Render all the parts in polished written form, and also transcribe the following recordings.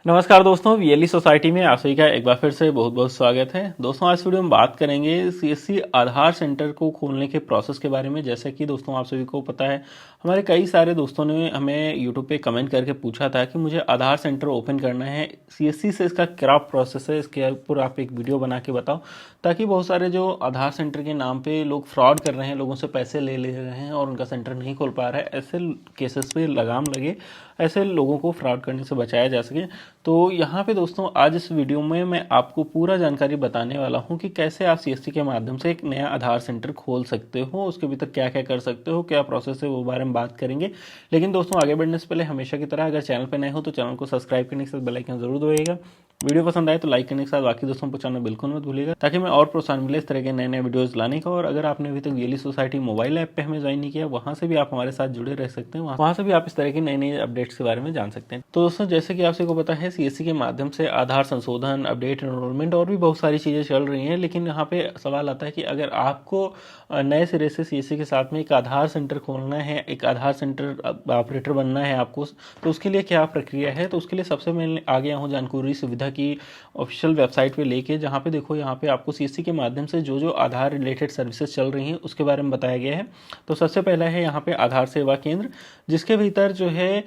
नमस्कार दोस्तों, VLE society में आप सभी का एक बार फिर से बहुत बहुत स्वागत है। दोस्तों आज वीडियो में बात करेंगे सीएससी आधार सेंटर को खोलने के प्रोसेस के बारे में। जैसा कि दोस्तों आप सभी को पता है, हमारे कई सारे दोस्तों ने हमें यूट्यूब पे कमेंट करके पूछा था कि मुझे आधार सेंटर ओपन करना है, सीएससी से इसका क्या प्रोसेस है, इसके ऊपर आप एक वीडियो बना के बताओ, ताकि बहुत सारे जो आधार सेंटर के नाम पे लोग फ्रॉड कर रहे हैं, लोगों से पैसे ले रहे हैं और उनका सेंटर नहीं खोल पा रहा है, ऐसे केसेस पे लगाम लगे, ऐसे लोगों को फ्रॉड करने से बचाया जा सके। तो यहाँ पे दोस्तों आज इस वीडियो में मैं आपको पूरा जानकारी बताने वाला हूँ कि कैसे आप सीएससी के माध्यम से एक नया आधार सेंटर खोल सकते हो, उसके भीतर क्या क्या कर सकते हो, क्या प्रोसेस है, वो बारे में बात करेंगे। लेकिन दोस्तों आगे बढ़ने से पहले हमेशा की तरह अगर चैनल पर नए हो तो चैनल को सब्सक्राइब करने के साथ बेल आइकन जरूर दबाइएगा। वीडियो पसंद आए तो लाइक करने के साथ बाकी दोस्तों को पहुंचाना बिल्कुल मत भूलिएगा, ताकि मैं और प्रोत्साहन मिले इस तरह के नए नए वीडियोस लाने का। और अगर आपने अभी तक वीएलई सोसाइटी मोबाइल ऐप पे हमें ज्वाइन नहीं किया, वहां से भी आप हमारे साथ जुड़े रह सकते हैं, वहां से भी आप इस तरह के नए नए अपडेट्स के बारे में जान सकते हैं। तो दोस्तों जैसे कि आप सबको पता है, सीएससी के माध्यम से आधार संशोधन, अपडेट, एनरोलमेंट और भी बहुत सारी चीजें चल रही हैं। लेकिन यहाँ पे सवाल आता है कि अगर आपको नए सिरे से सीएससी के साथ में एक आधार सेंटर खोलना है, एक आधार सेंटर ऑपरेटर बनना है आपको, तो उसके लिए क्या प्रक्रिया है। तो उसके लिए सबसे मैं आगे हूँ जानकारी सुविधा की ऑफिशियल वेबसाइट पे लेके, जहाँ पे देखो यहाँ पे आपको सीएससी के माध्यम से जो जो आधार रिलेटेड सर्विसेज चल रही हैं उसके बारे में बताया गया है। तो सबसे पहला है यहाँ पे आधार सेवा केंद्र, जिसके भीतर जो है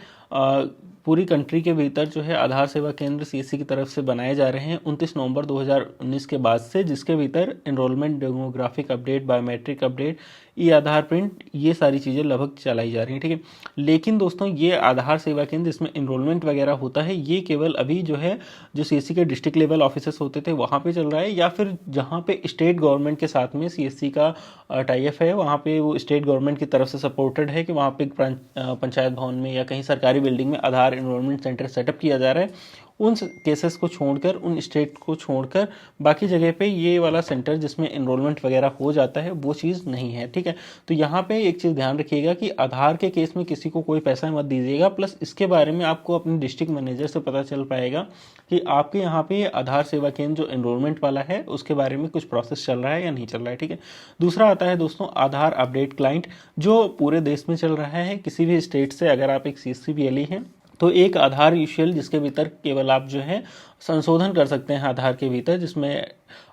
पूरी कंट्री के भीतर जो है आधार सेवा केंद्र सीएससी की तरफ से बनाए जा रहे हैं 29 नवंबर 2019 के बाद से, जिसके भीतर enrolment, demographic update, biometric update, e Aadhaar print, ये सारी चीज़ें लगभग चलाई जा रही हैं। ठीक है, लेकिन दोस्तों ये आधार सेवा केंद्र जिसमें एनरोलमेंट वगैरह होता है, ये केवल अभी जो है जो सीएससी के डिस्ट्रिक्ट लेवल ऑफिसर्स होते थे वहाँ पे चल रहा है, या फिर जहाँ पे स्टेट गवर्नमेंट के साथ में सीएससी का टाई अप है, वहाँ पे वो स्टेट गवर्नमेंट की तरफ से सपोर्टेड है कि वहाँ पे पंचायत भवन में या कहीं सरकारी बिल्डिंग में आधार एनरोलमेंट सेंटर सेटअप किया जा रहा है। उन केसेस को छोड़कर, उन स्टेट को छोड़कर बाकी जगह पे ये वाला सेंटर जिसमें एनरोलमेंट वगैरह हो जाता है वो चीज़ नहीं है। ठीक है, तो यहाँ पे एक चीज़ ध्यान रखिएगा कि आधार के केस में किसी को कोई पैसा मत दीजिएगा। प्लस इसके बारे में आपको अपने डिस्ट्रिक्ट मैनेजर से पता चल पाएगा कि आपके यहाँ पे आधार सेवा केंद्र जो एनरोलमेंट वाला है उसके बारे में कुछ प्रोसेस चल रहा है या नहीं चल रहा है। ठीक है, दूसरा आता है दोस्तों आधार अपडेट क्लाइंट, जो पूरे देश में चल रहा है। किसी भी स्टेट से अगर आप एक सीएससी वीएलई हैं तो एक आधार यूशियल जिसके भीतर केवल आप जो है संशोधन कर सकते हैं आधार के भीतर, जिसमें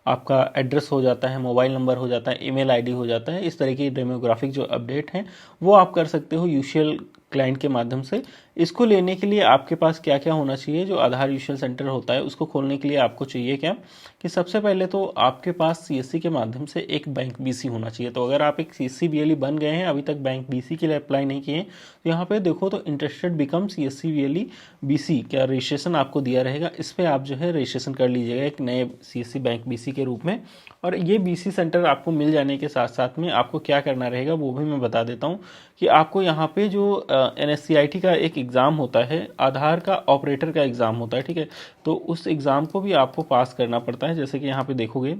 आपका एड्रेस हो जाता है, मोबाइल नंबर हो जाता है, ईमेल आईडी हो जाता है, इस तरह की डेमोग्राफिक जो अपडेट हैं वो आप कर सकते हो यूशियल क्लाइंट के माध्यम से। इसको लेने के लिए आपके पास क्या क्या होना चाहिए, जो आधार यूशियल सेंटर होता है उसको खोलने के लिए आपको चाहिए क्या, कि सबसे पहले तो आपके पास सीएससी के माध्यम से एक बैंक बीसी होना चाहिए। तो अगर आप एक सीएससी वीएलई बन गए हैं, अभी तक बैंक बीसी के लिए अप्लाई नहीं किए, तो यहाँ पे देखो तो interested become CSC VLE BC क्या रजिस्ट्रेशन आपको दिया रहेगा, इस पर आप जो है रजिस्ट्रेशन कर लीजिएगा एक नए सीएससी बैंक बीसी के रूप में। और ये बीसी सेंटर आपको मिल जाने के साथ साथ में आपको क्या करना रहेगा वो भी मैं बता देता हूँ, कि आपको यहाँ पे जो एनएससीआईटी का एक एग्ज़ाम होता है, आधार का ऑपरेटर का एग्ज़ाम होता है। ठीक है, तो उस एग्ज़ाम को भी आपको पास करना पड़ता है। जैसे कि यहाँ पे देखोगे,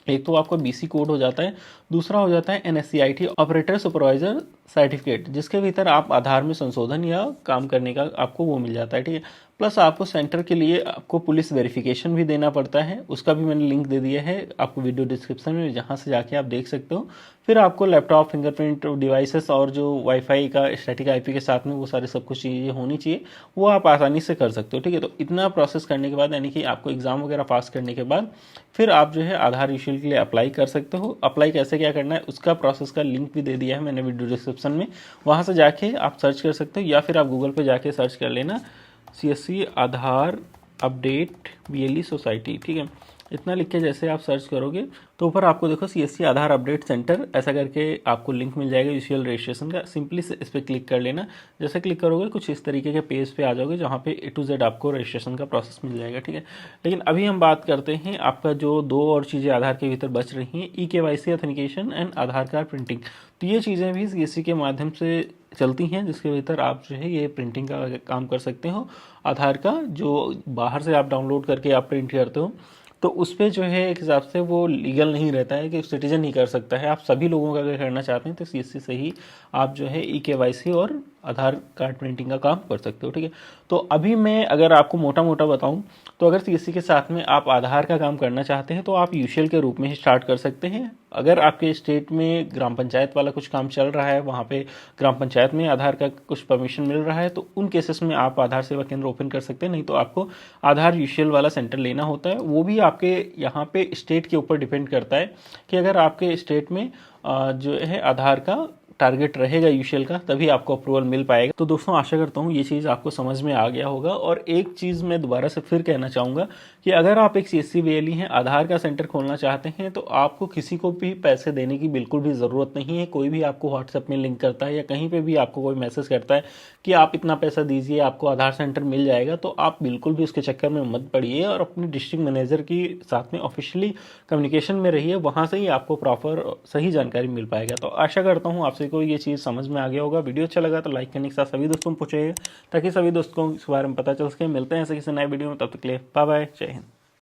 एक तो आपका बीसी कोड हो जाता है, दूसरा हो जाता है एनएससीआईटी ऑपरेटर सुपरवाइजर सर्टिफिकेट, जिसके भीतर आप आधार में संशोधन या काम करने का आपको वो मिल जाता है। ठीक है, प्लस आपको सेंटर के लिए आपको पुलिस वेरिफिकेशन भी देना पड़ता है, उसका भी मैंने लिंक दे दिया है आपको वीडियो डिस्क्रिप्शन में, जहाँ से जाके आप देख सकते हो। फिर आपको लैपटॉप, फिंगरप्रिंट डिवाइसेस और जो वाईफाई का स्टैटिक आईपी के साथ में वो सारे सब कुछ चीज़ें होनी चाहिए, वो आप आसानी से कर सकते हो। ठीक है, तो इतना प्रोसेस करने के बाद, यानी कि आपको एग्जाम वगैरह पास करने के बाद फिर आप जो है आधार इशू के लिए अप्लाई कर सकते हो। अप्लाई कैसे क्या करना है उसका प्रोसेस का लिंक भी दे दिया है मैंने वीडियो डिस्क्रिप्शन में, वहाँ से जाके आप सर्च कर सकते हो, या फिर आप गूगल पे जाके सर्च कर लेना सीएससी आधार अपडेट वीएलई सोसाइटी। ठीक है, इतना लिख के जैसे आप सर्च करोगे तो ऊपर आपको देखो सीएससी आधार अपडेट सेंटर ऐसा करके आपको लिंक मिल जाएगा यूजुअल रजिस्ट्रेशन का। सिंपली इस पर क्लिक कर लेना, जैसे क्लिक करोगे कुछ इस तरीके के पेज पे आ जाओगे, जहाँ पे ए टू जेड आपको रजिस्ट्रेशन का प्रोसेस मिल जाएगा। ठीक है, लेकिन अभी हम बात करते हैं आपका जो दो और चीज़ें आधार के भीतर बच रही हैं, e-KYC authentication and Aadhaar card printing. तो ये चीज़ें भी सीएससी के माध्यम से चलती हैं, जिसके भीतर आप जो है ये प्रिंटिंग का काम कर सकते हो आधार का, जो बाहर से आप डाउनलोड करके आप प्रिंट करते हो, तो उस पर जो है एक हिसाब से वो लीगल नहीं रहता है कि सिटीजन ही कर सकता है। आप सभी लोगों का अगर करना चाहते हैं तो सीएससी से ही आप जो है ई-केवाईसी और आधार कार्ड प्रिंटिंग का काम कर सकते हो। ठीक है, तो अभी मैं अगर आपको मोटा मोटा बताऊं, तो अगर सीएससी के साथ में आप आधार का काम करना चाहते हैं तो आप यूशियल के रूप में ही स्टार्ट कर सकते हैं। अगर आपके स्टेट में ग्राम पंचायत वाला कुछ काम चल रहा है, वहाँ पे ग्राम पंचायत में आधार का कुछ परमिशन मिल रहा है, तो उन केसेस में आप आधार सेवा केंद्र ओपन कर सकते हैं। नहीं तो आपको आधार यूशियल वाला सेंटर लेना होता है। वो भी आपके यहाँ पे स्टेट के ऊपर डिपेंड करता है कि अगर आपके स्टेट में जो है आधार का टारगेट रहेगा यूशियल का, तभी आपको अप्रूवल मिल पाएगा। तो दोस्तों आशा करता हूँ ये चीज़ आपको समझ में आ गया होगा। और एक चीज़ मैं दोबारा से फिर कहना चाहूँगा कि अगर आप एक CSC VLE हैं, आधार का सेंटर खोलना चाहते हैं, तो आपको किसी को भी पैसे देने की बिल्कुल भी ज़रूरत नहीं है। कोई भी आपको व्हाट्सएप में लिंक करता है या कहीं पर भी आपको कोई मैसेज करता है कि आप इतना पैसा दीजिए आपको आधार सेंटर मिल जाएगा, तो आप बिल्कुल भी उसके चक्कर में मत पड़िए और अपने डिस्ट्रिक्ट मैनेजर की साथ में ऑफिशियली कम्युनिकेशन में रहिए। वहाँ से ही आपको प्रॉपर सही जानकारी मिल पाएगा। तो आशा करता हूँ आपसे को ये चीज़ समझ में आ गया होगा। वीडियो अच्छा लगा तो लाइक करने के साथ सभी दोस्तों को पूछिएगा ताकि सभी दोस्तों को इस बारे में पता चल सके। मिलते हैं ऐसे किसी नए वीडियो में, तब तक के लिए बाय बाय, जय हिंद।